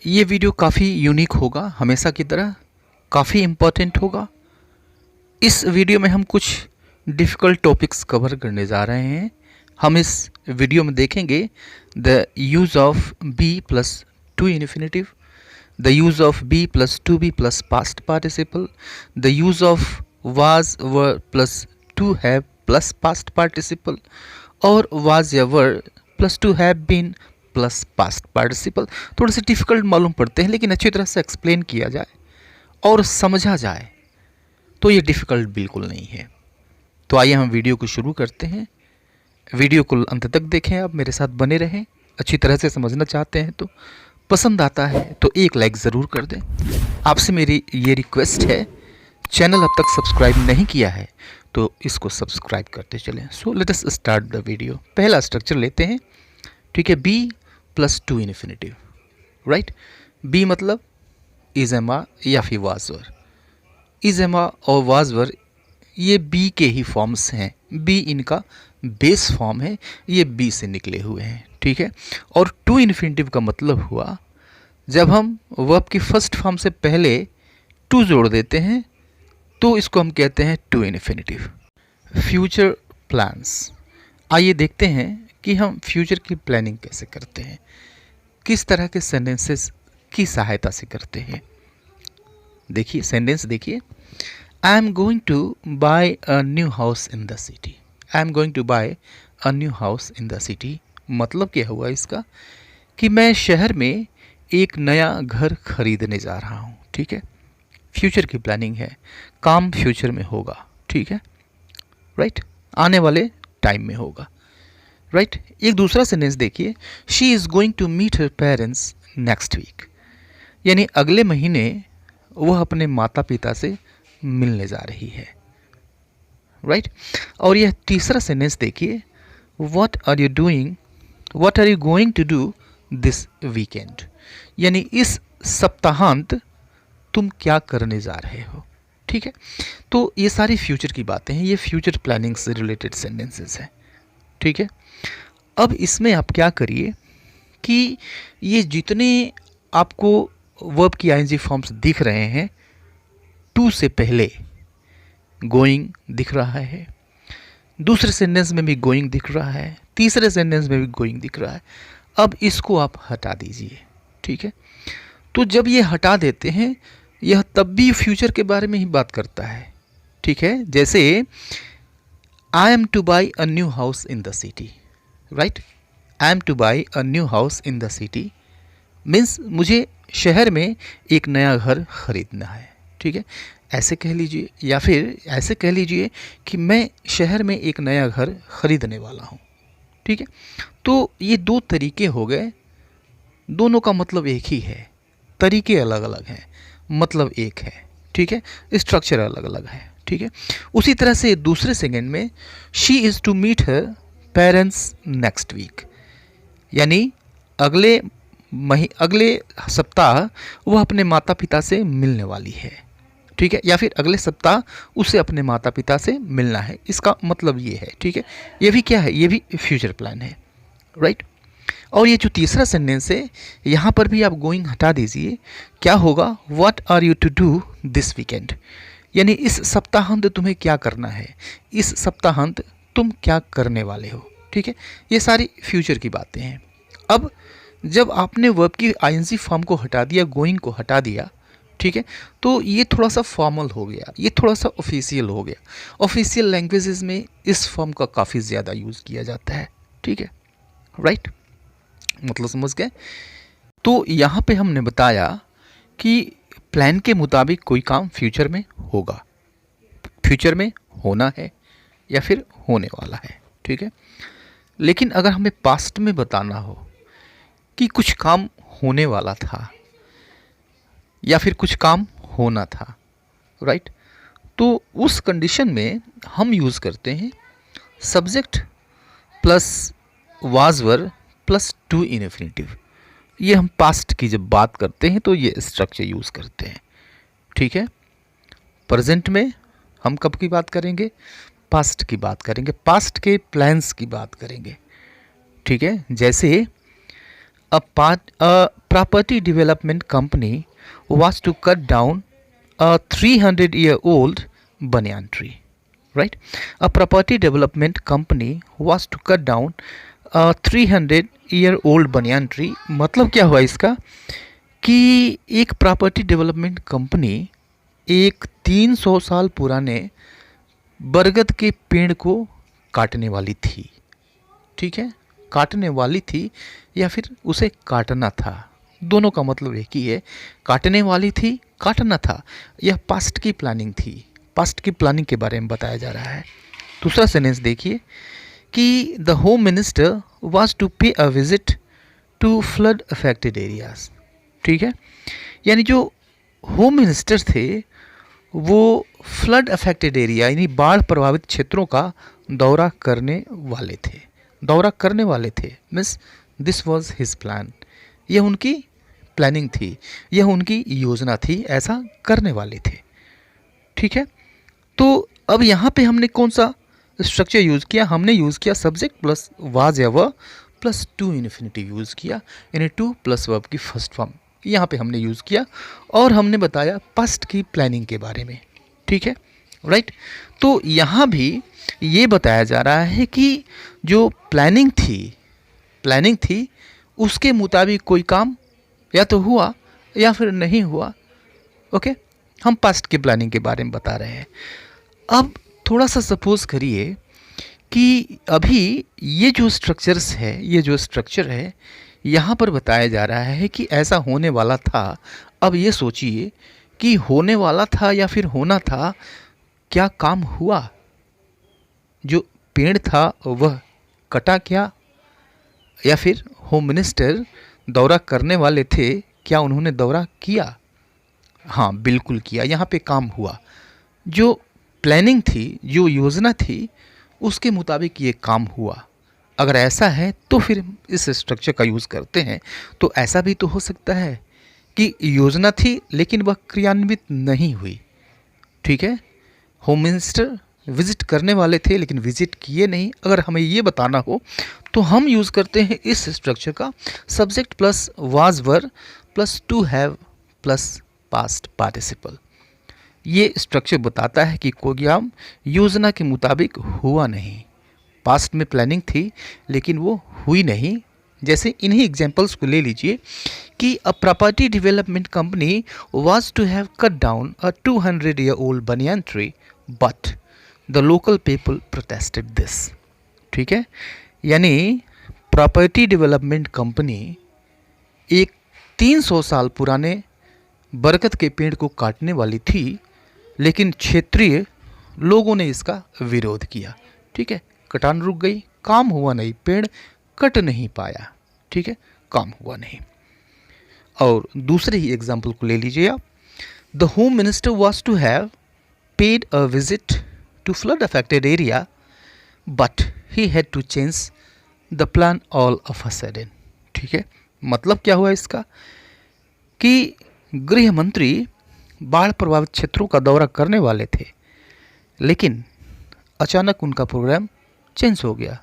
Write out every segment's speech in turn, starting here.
ये वीडियो काफ़ी यूनिक होगा, हमेशा की तरह काफ़ी इम्पोर्टेंट होगा। इस वीडियो में हम कुछ डिफ़िकल्ट टॉपिक्स कवर करने जा रहे हैं। हम इस वीडियो में देखेंगे the use of be plus to infinitive, the use of be plus to be plus past participle, the use of was were plus to have plus past participle और was या were plus to have been plus past participle. थोड़े से difficult मालूम पड़ते हैं, लेकिन अच्छी तरह से एक्सप्लेन किया जाए और समझा जाए तो ये डिफ़िकल्ट बिल्कुल नहीं है। तो आइए हम वीडियो को शुरू करते हैं। वीडियो को अंत तक देखें, आप मेरे साथ बने रहें। अच्छी तरह से समझना चाहते हैं तो, पसंद आता है तो एक लाइक ज़रूर कर दें। आपसे मेरी ये रिक्वेस्ट है, चैनल अब तक सब्सक्राइब नहीं किया है तो इसको सब्सक्राइब करते चलें। So let us start the video. पहला स्ट्रक्चर लेते हैं, ठीक है, be plus to infinitive, right. Be मतलब इज एमा या फिर वाजवर। इज एमा और वाजवर ये बी के ही फॉर्म्स हैं, बी इनका बेस फॉर्म है, ये बी से निकले हुए हैं, ठीक है। और टू इन्फिनेटिव का मतलब हुआ जब हम वर्ब की फर्स्ट फॉर्म से पहले टू जोड़ देते हैं तो इसको हम कहते हैं टू इन्फिनेटिव। फ्यूचर प्लान्स, आइए देखते हैं कि हम फ्यूचर की प्लानिंग कैसे करते हैं, किस तरह के सेंटेंसेस की सहायता से करते हैं। देखिए सेंटेंस देखिए, I am going to buy a new house in the city. I am going to buy a new house in the city मतलब क्या हुआ इसका कि मैं शहर में एक नया घर खरीदने जा रहा हूँ, ठीक है। फ्यूचर की प्लानिंग है, काम फ्यूचर में होगा, ठीक है, राइट, आने वाले टाइम में होगा, राइट। एक दूसरा सेंटेंस देखिए, she is going to meet her parents next week, यानी अगले महीने वह अपने माता पिता से मिलने जा रही है, राइट। और यह तीसरा सेंटेंस देखिए, what are you doing, what are you going to do this weekend, यानी इस सप्ताहांत तुम क्या करने जा रहे हो, ठीक है। तो ये सारी फ्यूचर की बातें हैं, ये फ्यूचर प्लानिंग से रिलेटेड सेंटेंसेस हैं, ठीक है। अब इसमें आप क्या करिए कि ये जितने आपको वर्ब की आईएनजी फॉर्म्स दिख रहे हैं, टू से पहले गोइंग दिख रहा है, दूसरे सेंटेंस में भी गोइंग दिख रहा है, तीसरे सेंटेंस में भी गोइंग दिख रहा है। अब इसको आप हटा दीजिए, ठीक है। तो जब ये हटा देते हैं, यह तब भी फ्यूचर के बारे में ही बात करता है, ठीक है। जैसे I am two by a new house in the city, right. I am two by a new house in the city means मुझे शहर में एक नया घर खरीदना है, ठीक है, ऐसे कह लीजिए। या फिर ऐसे कह लीजिए कि मैं शहर में एक नया घर खरीदने वाला हूँ, ठीक है। तो ये दो तरीके हो गए, दोनों का मतलब एक ही है, तरीके अलग अलग हैं, मतलब एक है, ठीक है, स्ट्रक्चर अलग अलग है, ठीक है। उसी तरह से दूसरे सेकंड में she is to meet her parents next week, यानी अगले सप्ताह वह अपने माता पिता से मिलने वाली है, ठीक है। या फिर अगले सप्ताह उसे अपने माता पिता से मिलना है, इसका मतलब ये है, ठीक है। ये भी क्या है, ये भी फ्यूचर प्लान है, राइट। और ये जो तीसरा सेंटेंस है, यहाँ पर भी आप गोइंग हटा दीजिए, क्या होगा, what are you to do this weekend, यानी इस सप्ताहांत तुम्हें क्या करना है, इस सप्ताहांत तुम क्या करने वाले हो, ठीक है। ये सारी फ्यूचर की बातें हैं। अब जब आपने वर्ब की आईएनजी फॉर्म को हटा दिया, गोइंग को हटा दिया, ठीक है, तो ये थोड़ा सा फॉर्मल हो गया, ये थोड़ा सा ऑफिशियल हो गया। ऑफिशियल लैंग्वेजेस में इस फॉर्म का काफ़ी ज़्यादा यूज़ किया जाता है, ठीक है, राइट, मतलब समझ गए। तो यहाँ पे हमने बताया कि प्लान के मुताबिक कोई काम फ्यूचर में होगा, फ्यूचर में होना है या फिर होने वाला है, ठीक है। लेकिन अगर हमें पास्ट में बताना हो कि कुछ काम होने वाला था या फिर कुछ काम होना था, राइट, तो उस कंडीशन में हम यूज़ करते हैं subject plus वाजवर plus to infinitive. ये हम पास्ट की जब बात करते हैं तो ये स्ट्रक्चर यूज़ करते हैं, ठीक है। प्रेजेंट में हम कब की बात करेंगे, पास्ट की बात करेंगे, पास्ट के प्लान्स की बात करेंगे, ठीक है। जैसे a property development company was to cut down a 300-year-old banyan tree. Right? A property development company was to cut down a 300-year-old banyan tree. मतलब क्या हुआ इसका कि एक प्रॉपर्टी डेवलपमेंट कंपनी एक 300 साल पुराने बरगद के पेड़ को काटने वाली थी. ठीक है, काटने वाली थी या फिर उसे काटना था, दोनों का मतलब एक ही है. काटने वाली थी, काटना था. यह पास्ट की प्लानिंग थी. पास्ट की प्लानिंग के बारे में बताया जा रहा है. दूसरा सेंटेंस देखिए कि the home minister was to pay a visit to flood affected areas. ठीक है, यानी जो होम मिनिस्टर थे वो फ्लड अफेक्टेड एरिया यानी बाढ़ प्रभावित क्षेत्रों का दौरा करने वाले थे. दौरा करने वाले थे means this was his plan. यह उनकी प्लानिंग थी, यह उनकी योजना थी, ऐसा करने वाले थे. ठीक है, तो अब यहाँ पे हमने कौन सा स्ट्रक्चर यूज़ किया? हमने यूज़ किया सब्जेक्ट प्लस वाज या were plus to infinitive use किया, यानी टू प्लस वर्ब की फर्स्ट फॉर्म यहाँ पे हमने यूज़ किया और हमने बताया पास्ट की प्लानिंग के बारे में. ठीक है, राइट. तो यहाँ भी ये बताया जा रहा है कि जो प्लानिंग थी उसके मुताबिक कोई काम या तो हुआ या फिर नहीं हुआ. ओके, हम पास्ट की प्लानिंग के बारे में बता रहे हैं. अब थोड़ा सा सपोज करिए कि अभी ये जो स्ट्रक्चर है यहाँ पर बताया जा रहा है कि ऐसा होने वाला था. अब ये सोचिए कि होने वाला था या फिर होना था, क्या काम हुआ? जो पेड़ था वह कटा क्या? या फिर होम मिनिस्टर दौरा करने वाले थे, क्या उन्होंने दौरा किया? हाँ, बिल्कुल किया. यहाँ पे काम हुआ. जो प्लानिंग थी, जो योजना थी, उसके मुताबिक ये काम हुआ. अगर ऐसा है तो फिर इस स्ट्रक्चर का यूज़ करते हैं. तो ऐसा भी तो हो सकता है कि योजना थी लेकिन वह क्रियान्वित नहीं हुई. ठीक है, होम मिनिस्टर विजिट करने वाले थे लेकिन विजिट किए नहीं. अगर हमें ये बताना हो तो हम यूज़ करते हैं इस स्ट्रक्चर का subject plus was were plus to have plus past participle. ये स्ट्रक्चर बताता है कि कोई काम योजना के मुताबिक हुआ नहीं. पास्ट में प्लानिंग थी लेकिन वो हुई नहीं. जैसे इन्हीं एग्जांपल्स को ले लीजिए कि a property development company was to have cut down a 200-year-old banyan tree but the local people protested this. ठीक है, यानी प्रॉपर्टी डेवलपमेंट कंपनी एक 300 साल पुराने बरगद के पेड़ को काटने वाली थी लेकिन क्षेत्रीय लोगों ने इसका विरोध किया. ठीक है, कटान रुक गई, काम हुआ नहीं, पेड़ कट नहीं पाया. ठीक है, काम हुआ नहीं. और दूसरे ही एग्जाम्पल को ले लीजिए आप. The home minister was to have paid a visit to flood affected area but he had to change the plan all of a sudden. ठीक है, मतलब क्या हुआ इसका कि गृह मंत्री बाढ़ प्रभावित क्षेत्रों का दौरा करने वाले थे लेकिन अचानक उनका प्रोग्राम चेंज हो गया.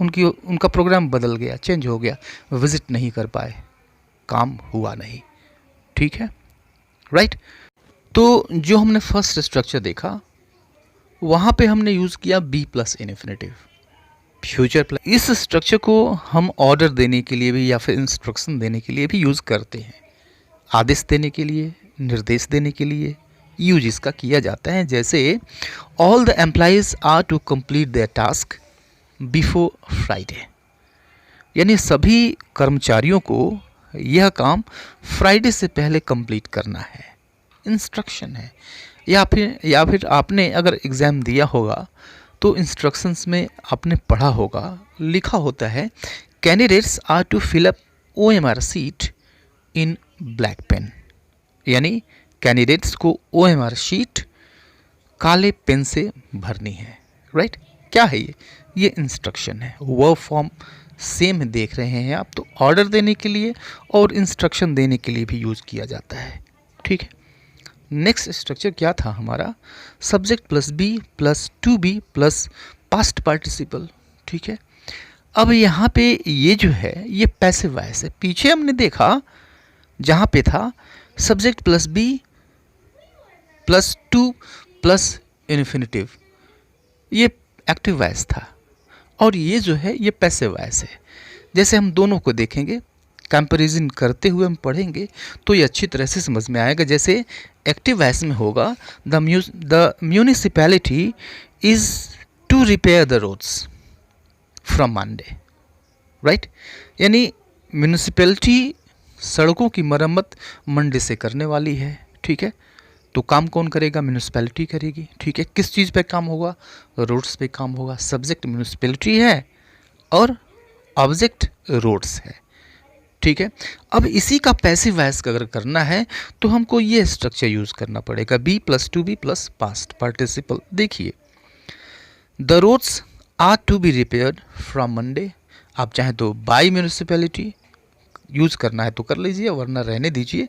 उनका प्रोग्राम बदल गया, चेंज हो गया, विजिट नहीं कर पाए, काम हुआ नहीं. ठीक है, राइट. तो जो हमने फर्स्ट स्ट्रक्चर देखा वहाँ पे हमने यूज़ किया be plus infinitive future plus. इस स्ट्रक्चर को हम ऑर्डर देने के लिए भी या फिर इंस्ट्रक्शन देने के लिए भी यूज़ करते हैं. आदेश देने के लिए, निर्देश देने के लिए यूज इसका किया जाता है. जैसे all the employees are to complete their task before Friday, यानी सभी कर्मचारियों को यह काम फ्राइडे से पहले कंप्लीट करना है. इंस्ट्रक्शन है. या फिर आपने अगर एग्ज़ाम दिया होगा तो इंस्ट्रक्शंस में आपने पढ़ा होगा, लिखा होता है candidates are to fill up OMR sheet in black pen, यानी कैंडिडेट्स को OMR शीट काले पेन से भरनी है. राइट, क्या है ये इंस्ट्रक्शन है. वर्ब फॉर्म सेम देख रहे हैं आप, तो ऑर्डर देने के लिए और इंस्ट्रक्शन देने के लिए भी यूज़ किया जाता है. ठीक है, नेक्स्ट स्ट्रक्चर क्या था हमारा? Subject plus be plus to be plus past participle. ठीक है, अब यहाँ पे ये जो है ये पैसिव वॉइस है। पीछे हमने देखा जहाँ पे था subject plus be plus to plus infinitive, ये एक्टिव वॉइस था, और ये जो है ये पैसिव वॉइस है। जैसे हम दोनों को देखेंगे, कंपैरिजन करते हुए हम पढ़ेंगे तो ये अच्छी तरह से समझ में आएगा। जैसे एक्टिव वॉइस में होगा the municipality is to repair the roads from Monday, right. यानी म्यूनिसिपैलिटी सड़कों की मरम्मत मंडे से करने वाली है, ठीक है। तो काम कौन करेगा? म्यूनिसिपैलिटी करेगी, ठीक है। किस चीज़ पे काम होगा? रोड्स पे काम होगा। सब्जेक्ट म्यूनिसिपैलिटी है और ऑब्जेक्ट रोड्स है, ठीक है। अब इसी का पैसिव वॉइस अगर करना है तो हमको ये स्ट्रक्चर यूज़ करना पड़ेगा, be plus to be plus past participle. देखिए, the roads are to be repaired from Monday. आप चाहें तो बाई म्यूनिसिपैलिटी यूज़ करना है तो कर लीजिए, वरना रहने दीजिए,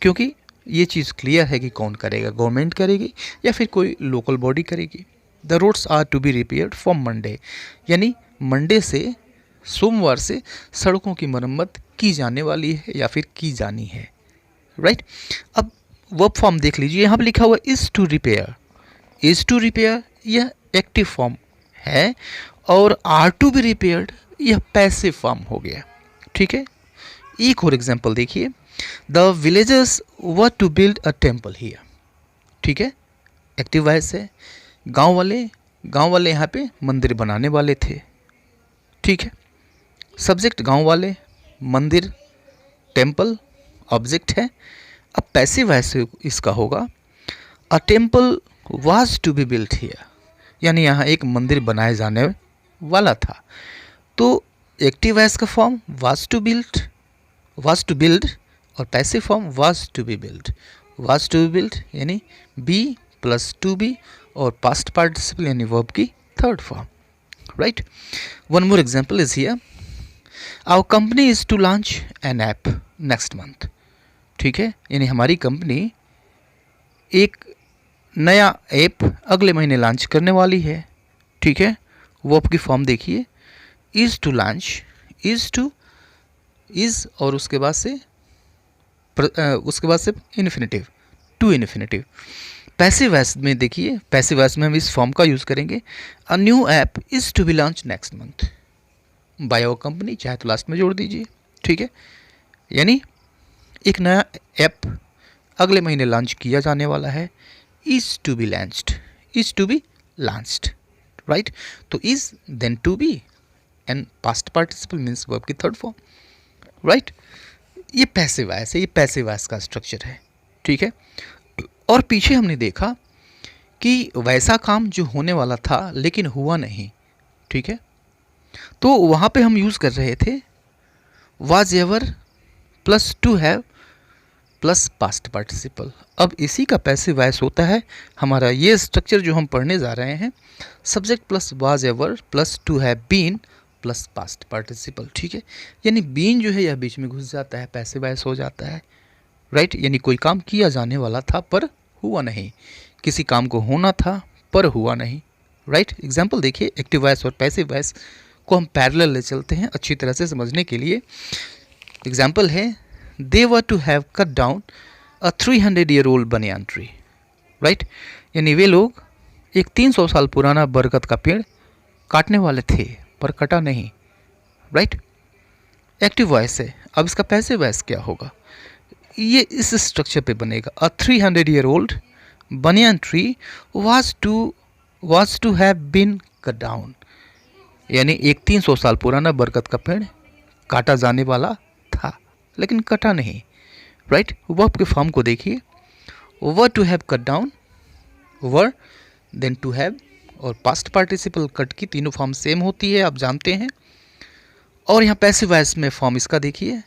क्योंकि ये चीज़ क्लियर है कि कौन करेगा, गवर्नमेंट करेगी या फिर कोई लोकल बॉडी करेगी। The roads are to be repaired from Monday, यानी मंडे से, सोमवार से सड़कों की मरम्मत की जाने वाली है या फिर की जानी है, राइट। अब वर्ब फॉर्म देख लीजिए, यहाँ पर लिखा हुआ is to repair. Is to repair यह एक्टिव फॉर्म है और आर टू बी रिपेयर्ड यह पैसिव फॉर्म हो गया, ठीक है। एक और एग्जाम्पल देखिए, the villagers were to build a temple here, ठीक है, एक्टिव वॉइस है। गांव वाले यहाँ पे मंदिर बनाने वाले थे, ठीक है। सब्जेक्ट गांव वाले, मंदिर टेम्पल ऑब्जेक्ट है। अब पैसिव वॉइस इसका होगा a temple was to be built here, यानी यहाँ एक मंदिर बनाए जाने वाला था। तो एक्टिव वॉइस का फॉर्म वाज टू बिल्ड और passive form was to be build यानी बी प्लस टू बी और पास्ट पार्टिसिपल यानी वर्ब की third form, right. One more example is here, our company is to launch an app next month, ठीक है। यानी हमारी company एक नया ऐप अगले महीने लॉन्च करने वाली है, ठीक है। वर्ब की फॉर्म देखिए, इज़ टू लॉन्च, इज़ और उसके बाद से infinitive, to infinitive. Passive voice में देखिए, पैसिव वॉइस में हम इस फॉर्म का यूज़ करेंगे, a new app is to be launch next month by our company, चाहे तो लास्ट में जोड़ दीजिए, ठीक है। यानी एक नया ऐप अगले महीने लॉन्च किया जाने वाला है, is to be launched, right. तो is then to be and past participle means verb की थर्ड फॉर्म, राइट। ये पैसिव वॉइस है, ये पैसिव वॉइस का स्ट्रक्चर है, ठीक है। और पीछे हमने देखा कि वैसा काम जो होने वाला था लेकिन हुआ नहीं, ठीक है। तो वहाँ पे हम यूज़ कर रहे थे was ever plus to have plus past participle. अब इसी का पैसिव वॉइस होता है हमारा ये स्ट्रक्चर जो हम पढ़ने जा रहे हैं, subject plus was ever plus to have been plus past participle, ठीक है। यानी बीन जो है यह बीच में घुस जाता है, पैसिव वॉइस हो जाता है, राइट। यानी कोई काम किया जाने वाला था पर हुआ नहीं, किसी काम को होना था पर हुआ नहीं, राइट। एग्जाम्पल देखिए, एक्टिव वॉइस और पैसिव वॉइस को हम पैरेलल ले चलते हैं अच्छी तरह से समझने के लिए। एग्जाम्पल है, they were to have cut down a 300-year-old banyan tree, right. यानी वे लोग एक 300 साल पुराना बरगद का पेड़ काटने वाले थे पर कटा नहीं, राइट। एक्टिव वॉइस है। अब इसका पैसिव वॉइस क्या होगा? ये इस स्ट्रक्चर पे बनेगा, अ 300-year-old banyan tree was to have been cut down, यानी एक 300 साल पुराना बरगद का पेड़ काटा जाने वाला था लेकिन कटा नहीं, राइट। वर्ब के फॉर्म को देखिए, were to have cut down, were then to have और पास्ट पार्टिसिपल कट की तीनों फॉर्म सेम होती है, आप जानते हैं। और यहाँ पैसिव वॉइस में फॉर्म इसका देखिए,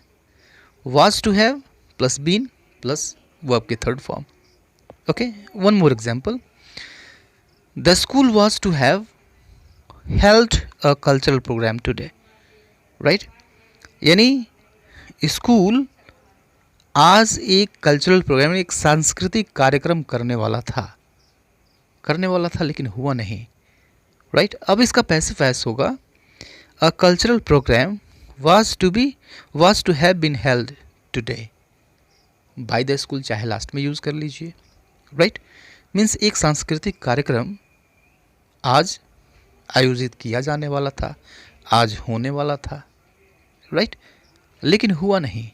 was to have plus been plus verb की third form, okay. One more example, the school was to have held a cultural program today, right. यानी स्कूल आज एक कल्चरल प्रोग्राम, एक सांस्कृतिक कार्यक्रम करने वाला था लेकिन हुआ नहीं, राइट। अब इसका पैसिव वॉइस होगा, a cultural programme was to have been held today by the school, चाहे लास्ट में यूज़ कर लीजिए, राइट। मीन्स एक सांस्कृतिक कार्यक्रम आज आयोजित किया जाने वाला था, आज होने वाला था, राइट, लेकिन हुआ नहीं।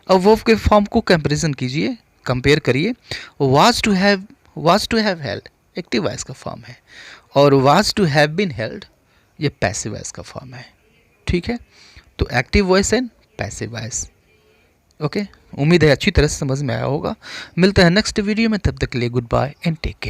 अब वर्ब के फॉर्म को कंपैरिजन कीजिए, कंपेयर करिए। Was to have held active voice का फॉर्म है, और was to have been held ये पैसिव वॉइस का फॉर्म है, ठीक है। तो active voice and passive voice, okay. उम्मीद है अच्छी तरह से समझ में आया होगा। मिलते हैं नेक्स्ट वीडियो में, तब तक के लिए goodbye and take care.